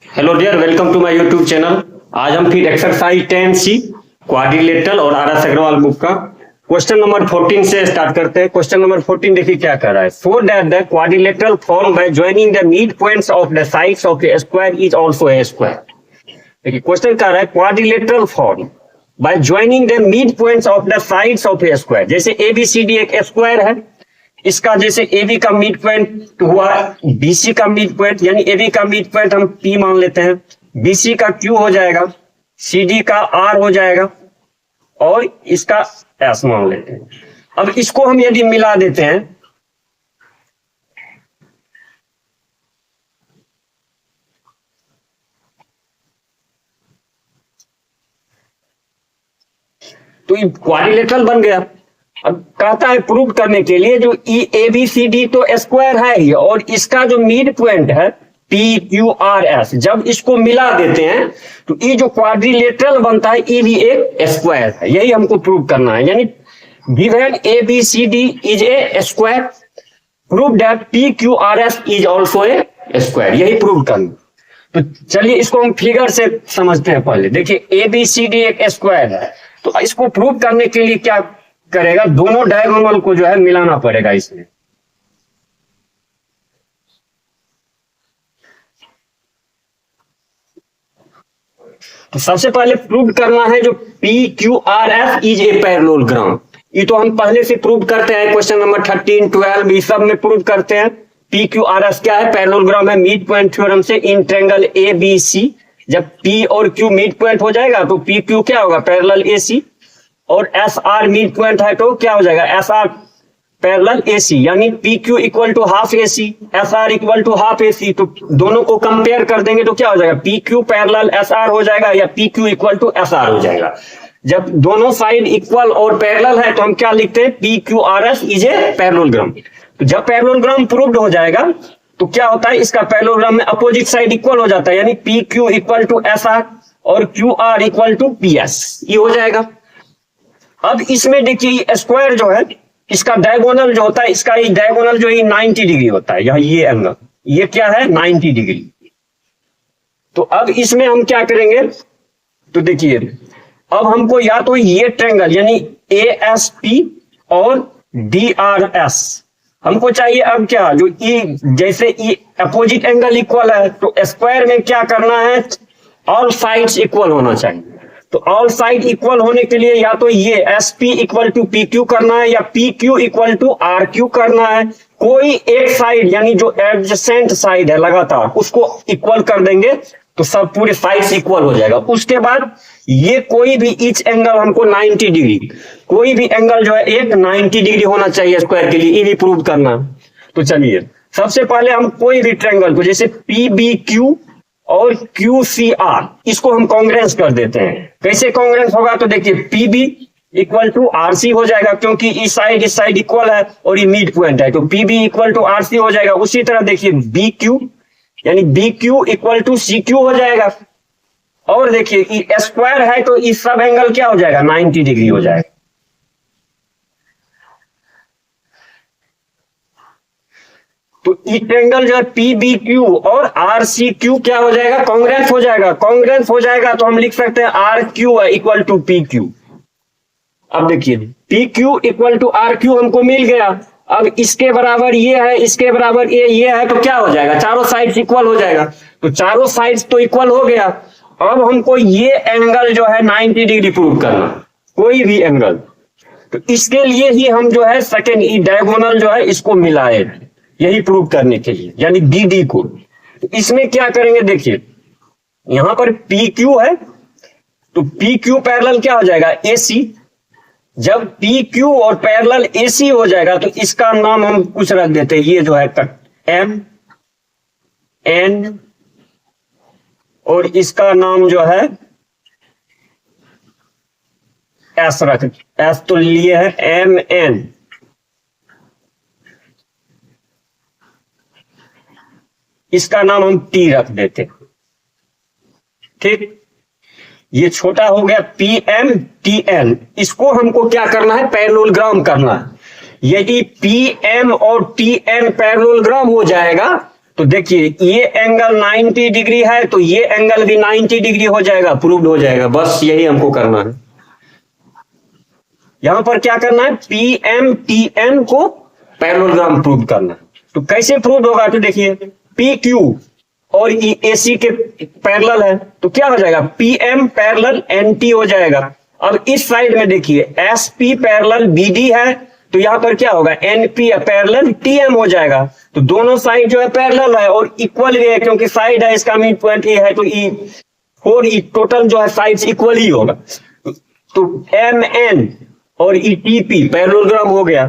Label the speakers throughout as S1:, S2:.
S1: Hello dear, welcome to my YouTube channel. आज हम फिर एक्सरसाइज 10C क्वाड्रिलेटरल और आर.एस. अग्रवाल बुक का क्वेश्चन नंबर 14 से स्टार्ट करते हैं। क्वेश्चन नंबर 14 देखिए क्या कर रहा है। So that the quadrilateral form by joining the mid points of the sides of A square is also a square. देखिए क्वेश्चन कर रहा है quadrilateral form by joining the mid points of the sides of A square. जैसे ABCD एक square है, इसका जैसे AB का मिड पॉइंट हुआ BC का मिड पॉइंट, यानी AB का मिड पॉइंट हम P मान लेते हैं, BC का Q हो जाएगा, CD का R हो जाएगा और इसका S मान लेते हैं। अब इसको हम यदि मिला देते हैं तो ये क्वाड्रिलेटरल बन गया। अब कहता है प्रूव करने के लिए जो ABCD तो स्क्वायर है ही, और इसका जो मिड पॉइंट है PQRS, जब इसको मिला देते हैं तो ये जो क्वाड्रिलेटरल बनता है ये भी एक स्क्वायर है। यही हमको प्रूव करना है, यानी given ABCD is a square, prove that PQRS is also a square. यही प्रूव करना। तो चलिए इसको हम फिगर से समझते हैं। पहले देखिए ABCD एक स्क्वायर है, तो इसको प्रूव करने के लिए क्या करेगा, दोनों डायगोनल को जो है मिलाना पड़ेगा इसमें। तो सबसे पहले प्रूव करना है जो PQRS इज ए पैरेललोग्राम। ये तो हम पहले से प्रूव करते हैं, क्वेश्चन नंबर 13, 12 ये सब में प्रूव करते हैं। PQRS क्या है, पैरेललोग्राम है मिड पॉइंट थ्योरम से इन ट्रायंगल ABC। जब P और Q मिड पॉइंट हो जाएगा तो PQ क्या होगा, पैरेलल AC, और SR मिड पॉइंट है तो क्या हो जाएगा, SR पैरेलल AC, यानी PQ equal to half AC, SR equal to half AC। तो दोनों को कंपेयर कर देंगे तो क्या हो जाएगा, PQ पैरेलल SR हो जाएगा या PQ इक्वल टू SR हो जाएगा। जब दोनों साइड इक्वल और पैरेलल है तो हम क्या लिखते हैं, PQRS इज ए पैरेललोग्राम। तो जब पैरेललोग्राम प्रूव्ड हो जाएगा तो क्या होता है, इसका पैरेललोग्राम में अपोजिट साइड इक्वल हो जाता है, यानी PQ इक्वल टू SR और QR इक्वल टू PS, ये हो जाएगा। अब इसमें देखिए स्क्वायर जो है, इसका डायगोनल जो होता है, इसका ये डायगोनल जो है 90 डिग्री होता है, ये एंगल, ये क्या है 90 डिग्री। तो अब इसमें हम क्या करेंगे, तो देखिए अब हमको या तो ये ट्रायंगल यानी ASP और DRS हमको चाहिए। अब क्या जो जैसे अपोजिट एंगल इक्वल है तो स्क्वायर में क्या करना है, ऑल साइड्स इक्वल होना चाहिए। तो ऑल साइड इक्वल होने के लिए या तो ये SP इक्वल टू PQ करना है या PQ इक्वल टू RQ करना है। कोई एक साइड यानी जो एडजेसेंट साइड है लगातार उसको इक्वल कर देंगे तो सब पूरे साइड्स इक्वल हो जाएगा। उसके बाद ये कोई भी ईच एंगल हमको 90 डिग्री, कोई भी एंगल जो है एक 90 डिग्री होना चाहिए स्क्वायर के लिए, ये भी प्रूव करना। तो चलिए सबसे पहले हम कोई भी ट्रायंगल को जैसे PBQ और QCR इसको हम कांग्रेंस कर देते हैं। कैसे कांग्रेंस होगा, तो देखिए PB इक्वल टू RC हो जाएगा, क्योंकि इस साइड इक्वल है और ये मिड पॉइंट है तो PB इक्वल टू RC हो जाएगा। उसी तरह देखिए BQ यानी BQ इक्वल टू CQ हो जाएगा। और देखिए स्क्वायर है तो इस सब एंगल क्या हो जाएगा, 90 डिग्री हो जाएगा। तो ये ट्रायंगल जो है PBQ और RCQ क्या हो जाएगा, कांग्रेंस हो जाएगा। कांग्रेंस हो जाएगा तो हम लिख सकते हैं RQ इक्वल टू PQ। अब देखिए PQ इक्वल टू RQ हमको मिल गया। अब इसके बराबर ये है, इसके बराबर ये है, तो क्या हो जाएगा, चारों साइड्स इक्वल हो जाएगा। तो चारों साइड्स तो इक्वल हो गया। अब हमको ये एंगल जो है 90 डिग्री प्रूव करना, कोई भी एंगल। तो इसके लिए ही हम जो है सेकेंड डायगोनल जो है इसको मिलाए, यही प्रूव करने के लिए, यानी BD को। तो इसमें क्या करेंगे, देखिए यहां पर PQ है तो PQ पैरेलल क्या हो जाएगा, AC। जब PQ और पैरेलल AC हो जाएगा तो इसका नाम हम कुछ रख देते हैं, ये जो है MN, और इसका नाम जो है S तो लिए है MN। इसका नाम हम T रख देते, ठीक। ये छोटा हो गया PMTN। इसको हमको क्या करना है, पैरेललोग्राम करना है। यदि PM और TN पैरेललोग्राम हो जाएगा तो देखिए ये एंगल 90 डिग्री है तो ये एंगल भी 90 डिग्री हो जाएगा, प्रूव्ड हो जाएगा। बस यही हमको करना है। यहां पर क्या करना है, पी एम टी एन को पैरेललोग्राम प्रूव करना है। तो कैसे प्रूव होगा, तो देखिए पी क्यू और ए सी के पैरेलल है तो क्या हो जाएगा, P M parallel N T हो जाएगा। अब इस साइड में देखिए S P parallel B D है तो यहां पर क्या होगा, N P parallel T M हो जाएगा। तो दोनों साइड जो है पैरेलल है और इक्वल भी है, क्योंकि साइड है इसका मिड पॉइंट ए है तो ई फोर ई टोटल जो है साइड इक्वल ही होगा। तो एम एन और ई टी पी पैरेललोग्राम हो गया।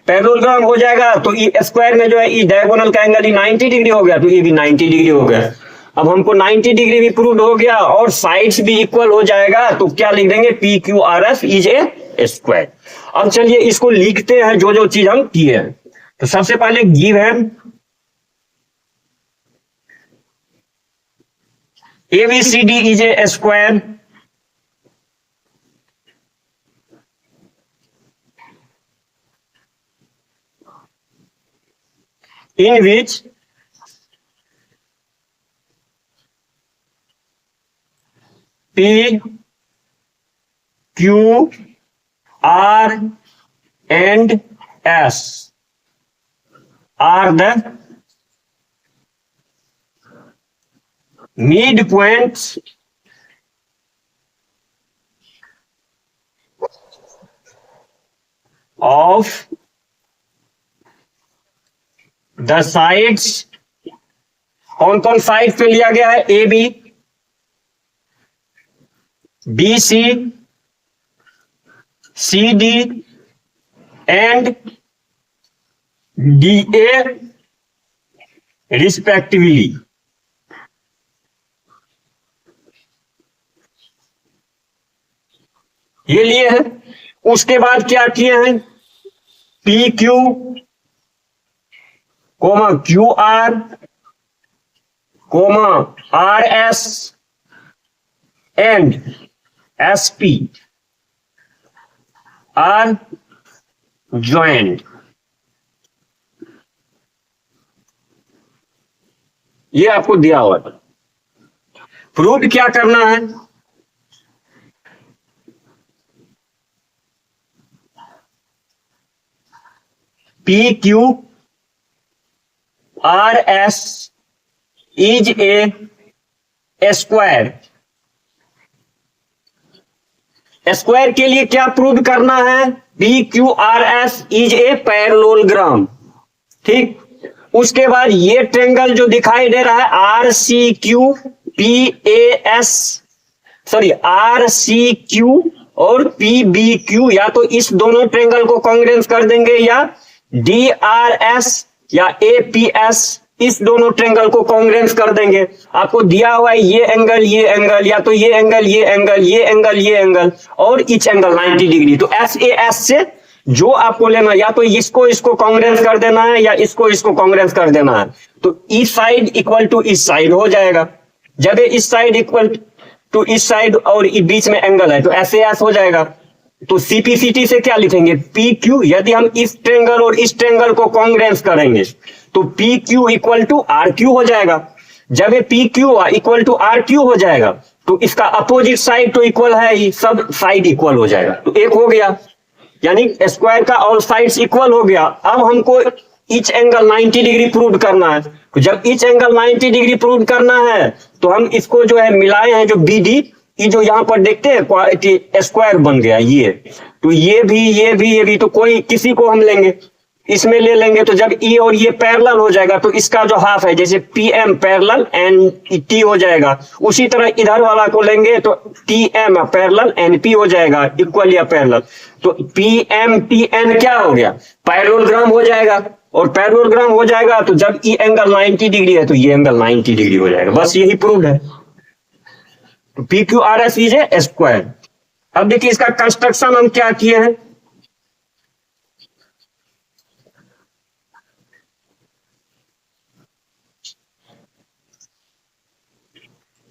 S1: पैरेललोग्राम हो जाएगा तो ई स्क्वायर में जो है ई डायगोनल का एंगल ही 90 डिग्री हो गया तो ये भी 90 डिग्री हो गया। अब हमको 90 डिग्री भी प्रूव हो गया और साइड्स भी इक्वल हो जाएगा तो क्या लिख देंगे, P Q R S is a square. अब चलिए इसको लिखते हैं जो जो चीज हम किए हैं। तो सबसे पहले गिव है ABCD is a square in which P, Q, R and S are the midpoints of the sides। कौन कौन साइड पे लिया गया है, A B, B C, C D and D A respectively. ये लिए हैं। उसके बाद क्या किए हैं, P Q comma Q R comma R S and S P are joint. ये आपको दिया हुआ है। प्रूव क्या करना है, P Q R S is a square. Square के लिए क्या प्रूव करना है, P Q R S is a parallelogram. ठीक, उसके बाद ये ट्रेंगल जो दिखाई दे रहा है R C Q P A S, sorry R C Q और पी बी क्यू, या तो इस दोनों ट्रेंगल को कांग्रेंस कर देंगे या डी आर एस या ए पी एस, इस दोनों ट्रेंगल को कांग्रेंस कर देंगे। आपको दिया हुआ है ये एंगल, या तो ये एंगल, ये एंगल, ये एंगल, ये एंगल और इच एंगल 90 डिग्री। तो एस ए एस से जो आपको लेना, या तो इसको कांग्रेंस कर देना है या इसको कांग्रेंस कर देना है। तो इस साइड इक्वल टू इस साइड हो जाएगा। जब इस साइड इक्वल टू इस साइड और बीच में एंगल है तो एस ए एस हो जाएगा। तो सीपीसीटी से क्या लिखेंगे, पी क्यू। यदि हम इस ट्रेंगल और इस ट्रेंगल को कांग्रेंस करेंगे तो P Q equal to R Q हो जाएगा। जब ये P Q equal to R Q हो जाएगा तो इसका अपोजिट साइड तो इक्वल है ही, सब साइड इक्वल हो जाएगा। तो एक हो गया, यानी स्क्वायर का ऑल साइड्स इक्वल हो गया। अब हमको ईच एंगल 90 डिग्री प्रूव करना है। तो जब ईच एंगल 90 डिग्री प्रूव करना है तो हम इसको जो है मिलाए हैं, जो बी डी, ये जो यहां पर देखते हैं क्वालिटी स्क्वायर बन गया ये। तो ये भी तो कोई किसी को हम लेंगे, इसमें ले लेंगे। तो जब ई और ये पैरेलल हो जाएगा तो इसका जो हाफ है, जैसे P M parallel N T हो जाएगा, उसी तरह इधर वाला को लेंगे तो T M parallel N P हो जाएगा, इक्वल या पैरेलल। तो पी एम टी एन क्या हो गया, पैरेललोग्राम हो जाएगा। और पैरेललोग्राम हो जाएगा तो जब ई एंगल 90 डिग्री है तो ये एंगल 90 डिग्री हो जाएगा। बस यही प्रूव है। तो P Q R S is a square. अब देखिए इसका कंस्ट्रक्शन हम क्या किए हैं,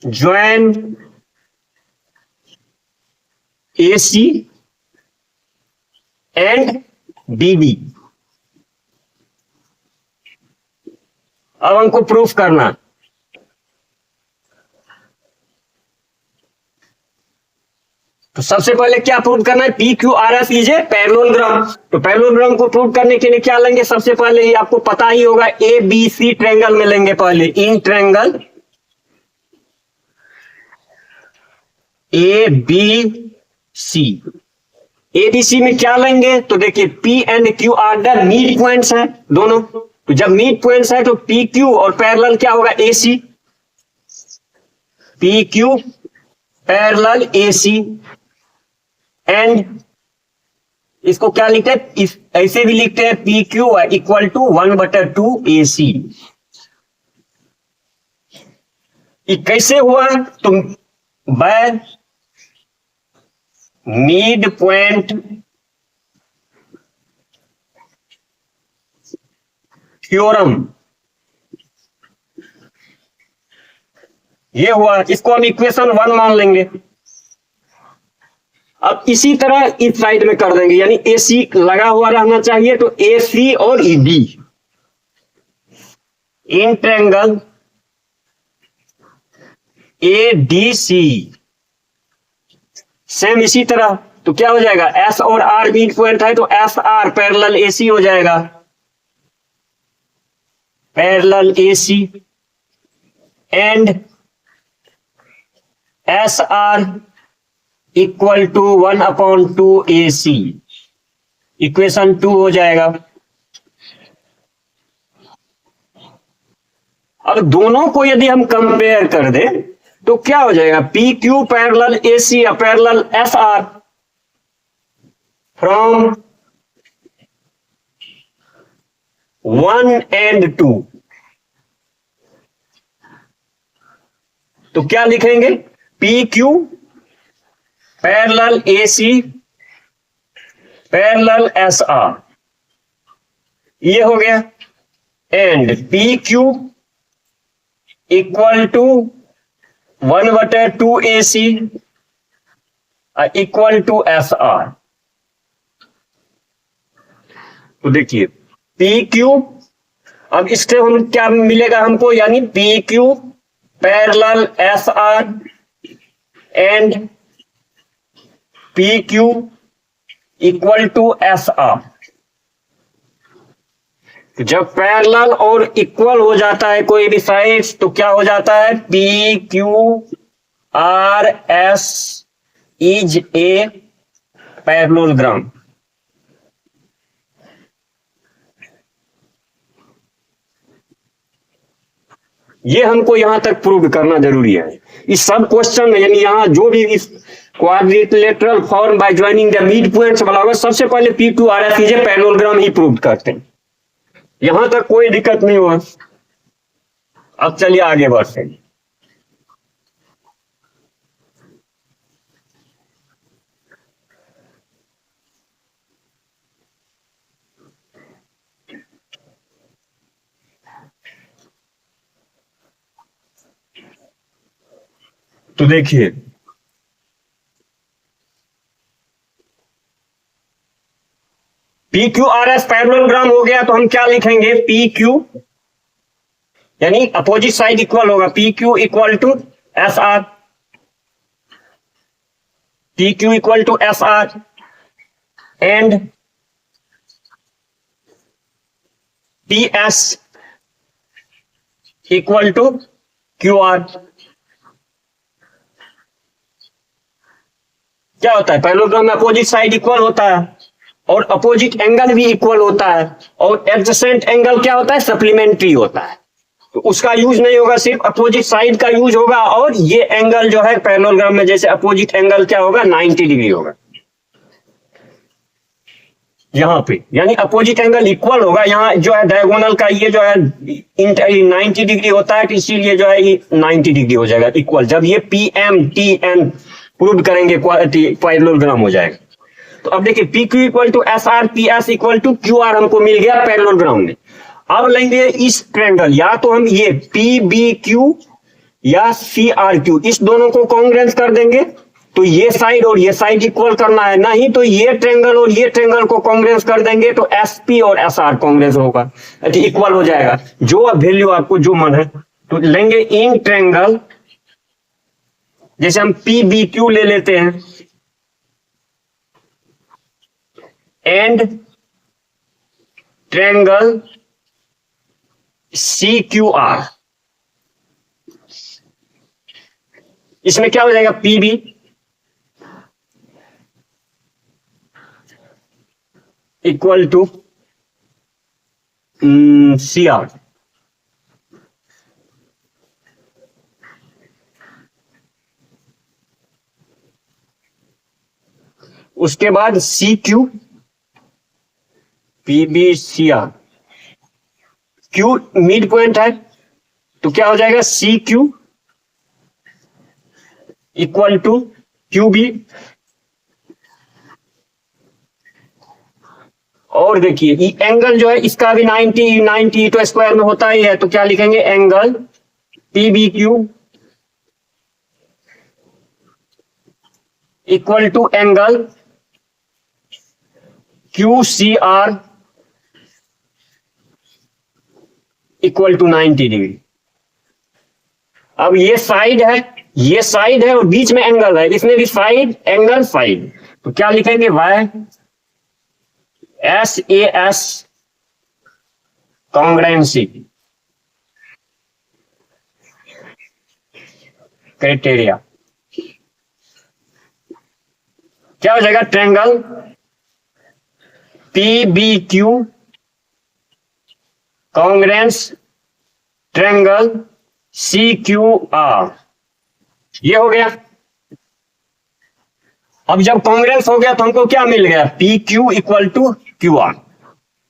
S1: ज्वाइन AC एंड BB। अब हमको प्रूफ करना, तो सबसे पहले क्या प्रूव करना है, P Q R S is a parallelogram. तो पैरेललोग्राम को प्रूव करने के लिए क्या लेंगे, सबसे पहले ही आपको पता ही होगा ए बी सी ट्रायंगल में लेंगे पहले, in triangle A B C. A B C में क्या लेंगे, तो देखिए P and Q are the mid points है दोनों, तो जब मिड पॉइंट्स है तो पी क्यू और पैरेलल क्या होगा, A C, P Q parallel A C. And इसको क्या लिखते हैं, ऐसे भी लिखते हैं P Q equal to 1/2 A C. कैसे हुआ, तो बाय मिड पॉइंट थ्योरम, ये हुआ, इसको हम इक्वेशन 1 मान लेंगे। अब इसी तरह इस साइड में कर देंगे, यानी ए सी लगा हुआ रहना चाहिए, तो ए सी और E D in triangle A D C, same इसी तरह, तो क्या हो जाएगा, एस और आर मिड पॉइंट है तो S R parallel A C हो जाएगा, parallel A C. And S R equal to 1/2 A C, equation 2 हो जाएगा। अब दोनों को यदि हम कंपेयर कर दें तो क्या हो जाएगा, P Q parallel A C या parallel S R from 1 and 2, तो क्या लिखेंगे, P Q parallel A C parallel S R, ये हो गया। And P Q equal to 1/2 A C equal to S R. तो देखिए पी क्यू, अब इससे हम क्या मिलेगा हमको, यानी P Q parallel S R and P Q equal to S R. जब पैरेलल और इक्वल हो जाता है कोई भी साइड तो क्या हो जाता है, P Q R S is a parallelogram. ये हमको यहां तक प्रूव करना जरूरी है। इस सब क्वेश्चन में, यानी यहां जो भी इस quadrilateral form by joining the mid points वाला होगा, सबसे पहले P Q R S is a parallelogram he prove करते हैं। यहां तक कोई दिक्कत नहीं हुआ। अब चलिए आगे बढ़ते हैं। तो देखिए P Q R S parallelogram हो गया, तो हम क्या लिखेंगे, पी क्यू यानी अपोजिट साइड इक्वल होगा, P Q equal to S R, P Q equal to S R and P S equal to Q R. क्या होता है, पैरेललोग्राम में अपोजिट साइड इक्वल होता है और अपोजिट एंगल भी इक्वल होता है, और एडजेसेंट एंगल क्या होता है, सप्लीमेंट्री होता है। तो उसका यूज नहीं होगा, सिर्फ अपोजिट साइड का यूज होगा। और ये एंगल जो है पैरेललोग्राम में, जैसे अपोजिट एंगल क्या होगा, 90 डिग्री होगा यहां पे, यानी अपोजिट एंगल इक्वल होगा। यहाँ जो है डायगोनल का ये जो है 90 डिग्री होता है, तो इसीलिए जो है ये 90 डिग्री हो जाएगा इक्वल। जब ये P M T N prove करेंगे पैरेललोग्राम हो जाएगा। तो अब देखिए P Q equal to S R, P S equal to Q R हमको मिल गया पैरेललोग्राम में। अब लेंगे इस ट्रायंगल, या तो हम ये पी बी क्यू या सी आर क्यू, इस दोनों को कॉन्ग्रुएंस कर देंगे, तो ये साइड और ये साइड इक्वल करना है, नहीं तो ये ट्रेंगल और ये ट्रेंगल को कांग्रेस कर देंगे तो एसपी और एसआर कांग्रेस होगा, इक्वल हो जाएगा। जो वैल्यू आपको जो मन है तो लेंगे इन ट्रेंगल, जैसे हम पी बी क्यू ले लेते हैं, and triangle C Q R, इसमें क्या हो जाएगा, P B equal to C R. उसके बाद C Q, P B C R, Q mid point है तो क्या हो जाएगा, C Q equal to Q B. और देखिए ये एंगल जो है इसका भी 90 तो स्क्वायर में होता ही है, तो क्या लिखेंगे, angle P B Q equal to angle Q C R equal to 90 degree. अब ये साइड है, ये साइड है और बीच में एंगल है, इसमें भी साइड एंगल साइड, तो क्या लिखेंगे, by S A S congruency criteria. क्या हो जाएगा, triangle P B Q congruence triangle C Q R, ये हो गया। अब जब कांग्रेस हो गया तो हमको क्या मिल गया, P Q equal to Q R,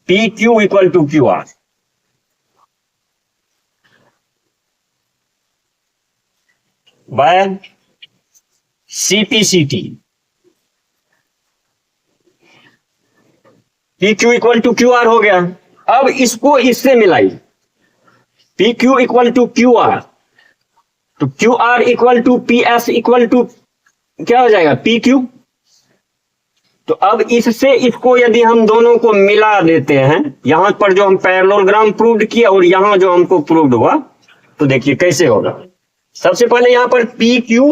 S1: P Q equal to Q R. By CPCT, P Q equal to Q R हो गया। अब इसको इससे मिलाई, P Q equal to Q R, तो Q R equal to P S equal to क्या हो जाएगा, पी क्यू। तो अब इससे इसको यदि हम दोनों को मिला देते हैं, यहां पर जो हम पैरेललोग्राम प्रूव्ड किया और यहां जो हमको प्रूव्ड हुआ, तो देखिए कैसे होगा। सबसे पहले यहां पर पी क्यू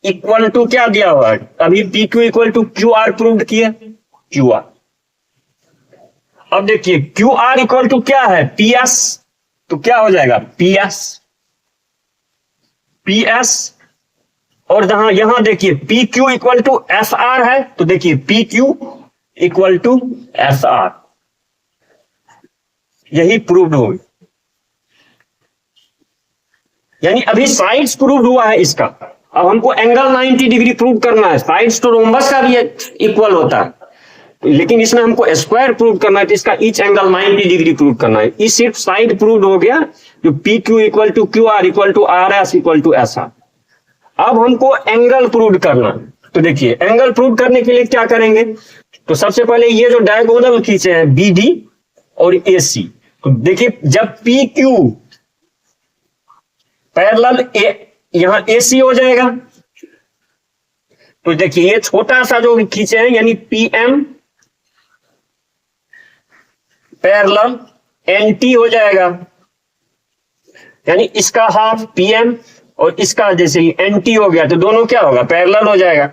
S1: इक्वल टू क्या दिया हुआ है, अभी P Q equal to Q R proved किया, क्यू आर। अब देखिए क्यू आर इक्वल टू क्या है, पी एस, तो क्या हो जाएगा, पी एस, पी एस। और जहां यहां देखिए P Q equal to S R है, तो देखिए P Q equal to S R, यही प्रूव्ड हो। यानी अभी साइड्स प्रूव्ड हुआ है इसका। अब हमको एंगल 90 डिग्री प्रूव करना है, साइड्स तो रोम्बस का भी इक्वल होता है, लेकिन इसमें हमको स्क्वायर प्रूव करना है, तो इसका ईच एंगल 90 डिग्री प्रूव करना है। इस सिर्फ साइड प्रूव हो गया, जो P Q equal to Q R equal to R S equal to S R. अब हमको एंगल प्रूव करना, तो देखिए एंगल प्रूव करने के लिए क्या करेंगे, तो सबसे पहले ये जो डायगोनल खींचे हैं बी डी और ए सी, तो देखिए जब पी क्यू पैरेलल यहां ए सी हो जाएगा, तो देखिए ये छोटा सा जो खींचे हैं यानी P M parallel N T हो जाएगा, यानी इसका हाफ पी एम और इसका जैसे एन टी हो गया, तो दोनों क्या होगा, पैरेलल हो जाएगा।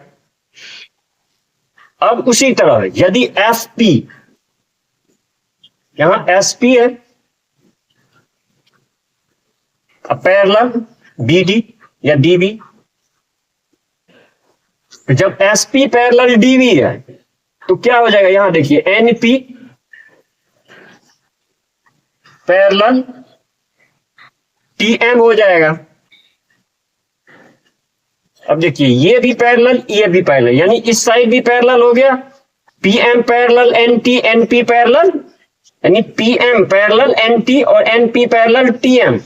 S1: अब उसी तरह यदि एफ पी, यहां एस पी है पैरेलल बी डी या डी बी, जब S P parallel D B है तो क्या हो जाएगा, यहां देखिए N P parallel T M हो जाएगा। अब देखिए ये भी पैरेलल, ये भी पैरेलल, यानी इस साइड भी पैरेलल हो गया, P M parallel N T, N P parallel, यानी P M parallel N T और N P parallel T M.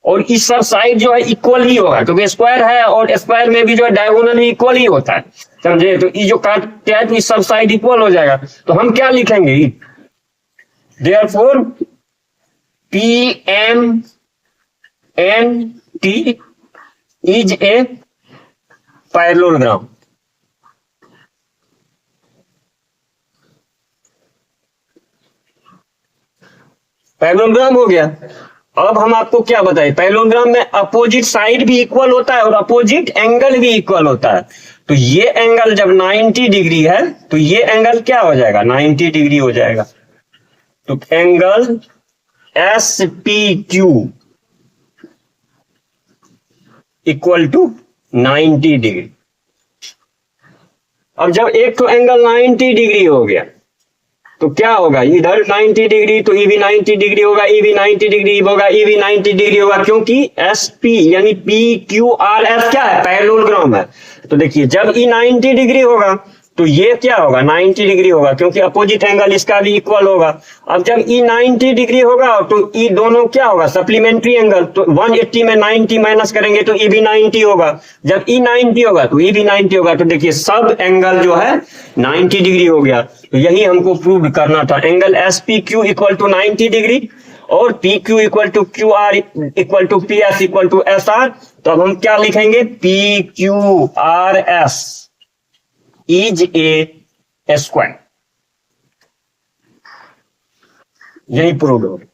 S1: और इस सब साइड जो है इक्वल ही होगा, क्योंकि स्क्वायर है और स्क्वायर में भी जो है डायगोनल ही इक्वल ही होता है, समझे। तो ये जो काटते हैं तो इस सब साइड इक्वल हो जाएगा, तो हम क्या लिखेंगे, therefore P M N T is a parallelogram. Parallelogram हो गया। अब हम आपको क्या बताएं, पैरेललोग्राम में अपोजिट साइड भी इक्वल होता है और अपोजिट एंगल भी इक्वल होता है। तो ये एंगल जब 90 डिग्री है तो ये एंगल क्या हो जाएगा, 90 डिग्री हो जाएगा। तो angle S P Q equal to 90 degree. अब जब एक तो एंगल 90 डिग्री हो गया तो क्या होगा, इधर 90 डिग्री तो ई भी 90 डिग्री होगा, ई भी 90 डिग्री होगा, ई भी 90 डिग्री होगा, क्योंकि एस पी यानी पी क्यू आर एस क्या है, पैरेललोग्राम है। तो देखिए जब ई 90 डिग्री होगा तो ये क्या होगा, 90 डिग्री होगा, क्योंकि अपोजिट एंगल इसका भी इक्वल होगा। अब जब ई 90 डिग्री होगा तो ई दोनों क्या होगा, सप्लीमेंट्री एंगल। तो 180 में 90 माइनस करेंगे तो ई भी 90 होगा। जब ई 90 होगा तो ई भी 90 होगा। तो देखिए सब एंगल जो है 90 डिग्री हो गया। तो यही हमको प्रूव करना था, angle S P Q equal to 90 degree और P Q equal to Q R equal to P S equal to S R. तो अब हम क्या लिखेंगे, P Q R S is a square. यही प्रूव हो गया।